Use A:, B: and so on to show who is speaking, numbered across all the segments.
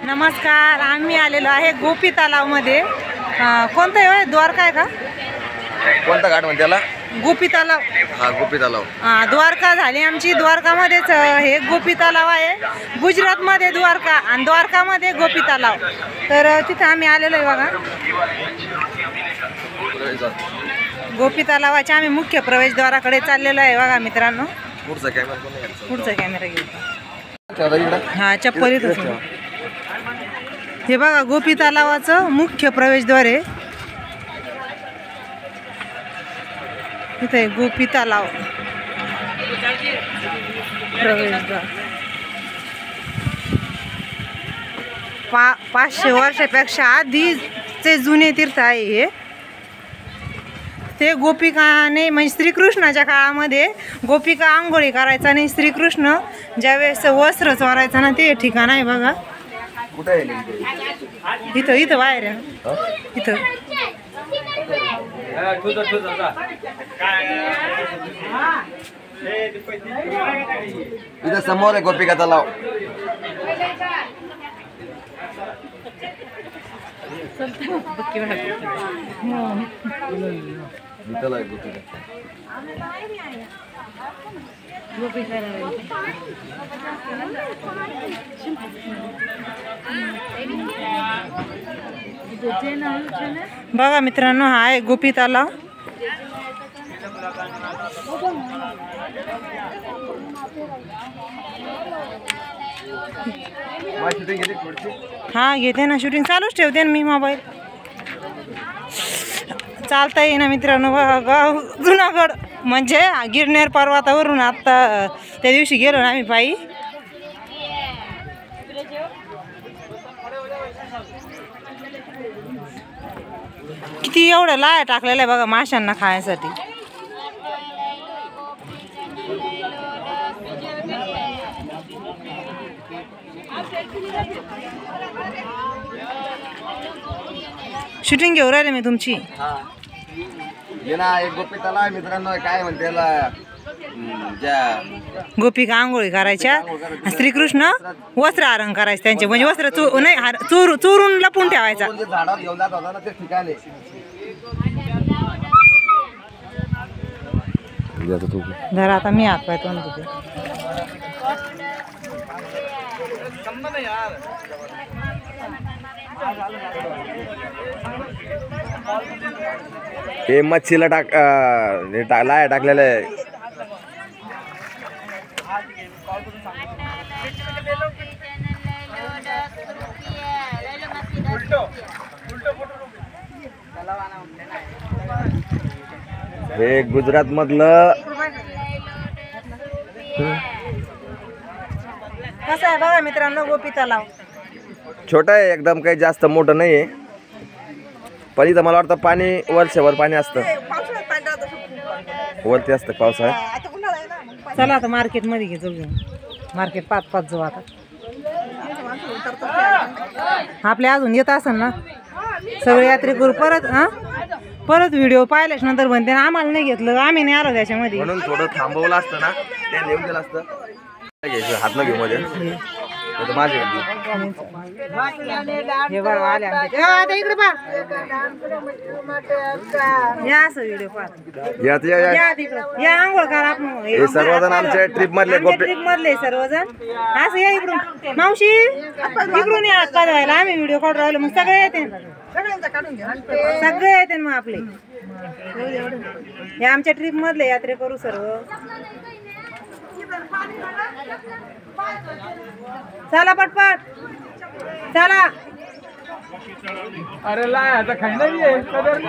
A: नमस्कार, आम्ही आलेलो आहे गोपी तलावमध्ये। कोणता आहे द्वारका आहे का?
B: कोणता घाट म्हणते त्याला?
A: गोपी तलाव।
B: हा, गोपी तलाव।
A: द्वारका झाली आमची। द्वारकामध्येच हे गोपी तलाव आहे। गुजरातमध्ये द्वारका आणि द्वारकामध्ये गोपी तलाव। तर तिथे आम्ही आलेलो आहे बघा। गोपी तलावाच्या आम्ही मुख्य प्रवेशद्वाराकडे चाललेलो आहे बघा मित्रांनो।
B: पुढचा
A: कॅमेरा घेऊ। हा, चप्पल इथं। हे बघा गोपी तलावाचं मुख्य प्रवेशद्वार आहे। इथे गोपी तलाव प्रवेशद्वार। 500 वर्षापेक्षा आधीचे जुने तीर्थ आहे हे। ते गोपिकाने म्हणजे श्रीकृष्णाच्या काळामध्ये गोपिका आंघोळी करायचा आणि श्रीकृष्ण ज्यावेळेस वस्त्र चोरायचा ना, ते ठिकाण आहे बघा। इथं इथं बाहेर आहे इथं।
B: इथं समोर आहे गोपिका तलाव।
A: बघा मित्रांनो, हा आहे गोपी तलाव। हा, घेते ना शूटिंग, चालूच ठेवते ना मी मोबाईल। चालता येईना मित्रांनो। गाव जुनागड म्हणजे गिरनेर पर्वतावरून आता त्या दिवशी गेलो ना आम्ही पायी। किती एवढं लाया टाकलेलं आहे बघा माशांना खाण्यासाठी। शूटिंग घेऊ राहिले मी तुमची।
B: ये ना, एक गोपी तलाव मित्रांनो। काय म्हणते त्याला?
A: गोपिका आंघोळी करायच्या, श्रीकृष्ण वस्त्र हरण करायचे त्यांचे, म्हणजे वस्त्र चोरून लपून ठेवायचा।
B: झाडावर घेऊन जात होता ना, ते ठिकाण आहे।
A: जर आता मी हात पाय तोंड धुते।
B: हे मच्छीला लाया टाकलेलं आहे। हे गुजरात मधलं
A: कसं आहे बघा मित्रांनो गोपी तलाव।
B: छोटा आहे एकदम, काही जास्त मोठं नाही आहे। पण इथं मला वाटतं पाणी वर्षभर पाणी असतं, वरती असतं पावसाळ्यात।
A: चला आता मार्केट मध्ये घे, जाऊ मार्केट 5 जाऊ आता। आपले अजून येत असेल ना सगळे यात्रेकरू। परत व्हिडिओ पाहिल्याच नंतर म्हणते ना आम्हाला नाही घेतलं, आम्ही नाही आलो त्याच्यामध्ये,
B: म्हणून थोडं थांबवलं असतं ना, ते नेऊन गेलं असतं। हात न घेऊ मध्ये माझे
A: हे बघा आले आमचे। आता इकडे पहा, या असं व्हिडिओ पहा, या आंघोळ करा आपण।
B: हे सर्वजण आमच्या ट्रिप
A: मधले सर्वजण असं या इकडून। मावशी इकडून या हात पाय धुवायला, आम्ही व्हिडिओ काढून राहिलो। मग सगळे येते, सगळे येते मग आपले। हे आमच्या ट्रिप मधले यात्रेकरू सर्व। चला पटपट चला।
C: अरे ला आता खायला
A: व्हिडिओ काढून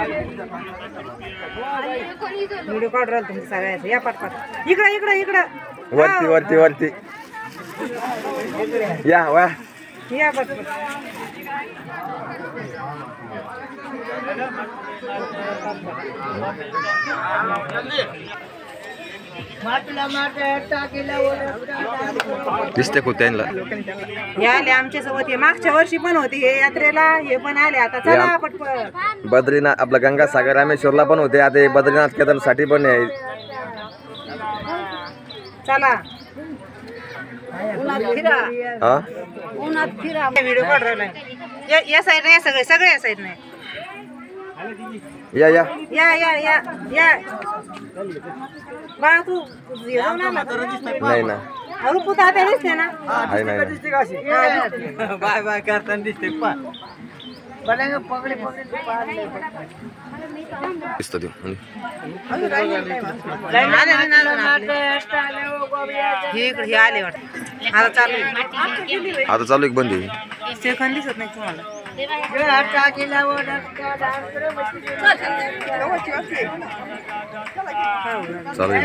A: राहिलो तुमचं सगळ्याचं। या पटपट इकडं इकडं इकडं,
B: वरती वरती वरती या वा,
A: या पटपट।
B: दिसते खूप त्यांना।
A: हे आले आमच्या सोबत, हे मागच्या वर्षी पण होते हे यात्रेला, हे पण आले आता। चला पटपट।
B: बद्रीनाथ आपलं गंगासागर रामेश्वरला पण होते, आता हे बद्रीनाथ केदारसाठी पण आहे।
A: चला
B: हा
A: व्हिडिओ काढ राहिलाय. या साईड नाही, सगळे या साईड नाही.
B: या या
A: या या या या बाळा तू येऊ ना.
B: नाही ना
A: अरू पुता आता दिसते ना.
B: आहे नाही ना.
C: बाय बाय करताना दिसते
B: दिसतो ते.
A: हे आले वाटत. आता चालू आहे.
B: आता चालू एक बंद आहे.
A: सेकंद दिसत नाही तुम्हाला.
B: चालू आहे.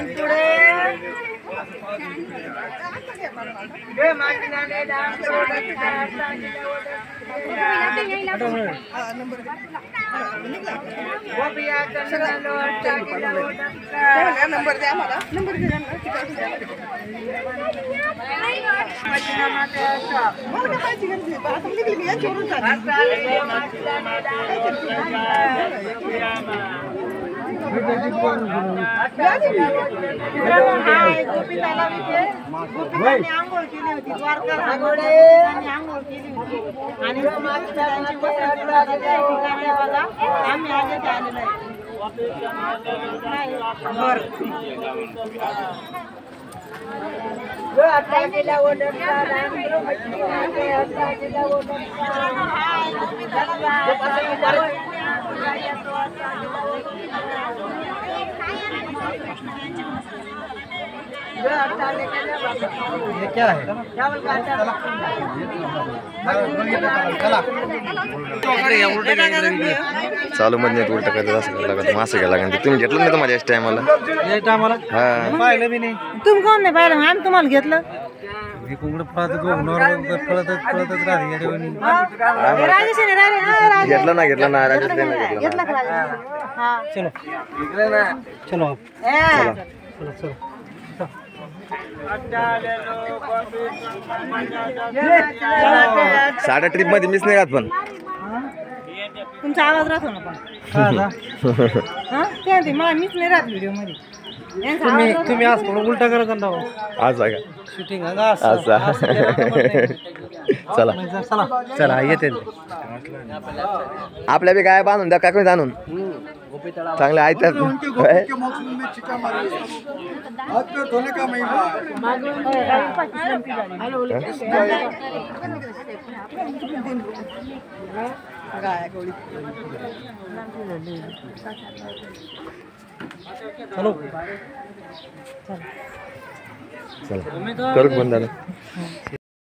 A: नंबर द्या मला. नंबर आंघोळ केली होती. द्वारका आंघोळ केली होती आणि बघा आम्ही आगे आलेलो आहे.
C: क्या है
B: चालू मध्ये उलट करायचं असं करायला लागत. मासे घ्यायला लागेल. तुम्ही घेतलं नाही तर माझ्या टायमाला. हा
C: पाहिलं बी नाही.
A: तुम्ही कोण नाही पाहिलं. आम्ही तुम्हाला घेतलं.
C: कुंकड पळतच राहते.
B: घेतलं ना घेतलं ना राजेश घेतलं ना.
A: घेतलं का राजेश? हा.
C: चलो चलो चलो चलो
B: साड्या ट्रिप मध्ये मिस नाही राहत पण.
A: तुमचा आवाज राहतो ना पण. हा ते मला मीच नाही राहत व्हिडिओ मध्ये.
C: तुम्ही आज थोडं उलटा करत ना.
B: आज आहे का
C: शूटिंग
B: चला
C: चला चला येते.
B: आपल्या बी काय बांधून द्या काय कोणी जाणून चांगले आहेत त्यात.
C: चलो
B: चला करू बंद झालं.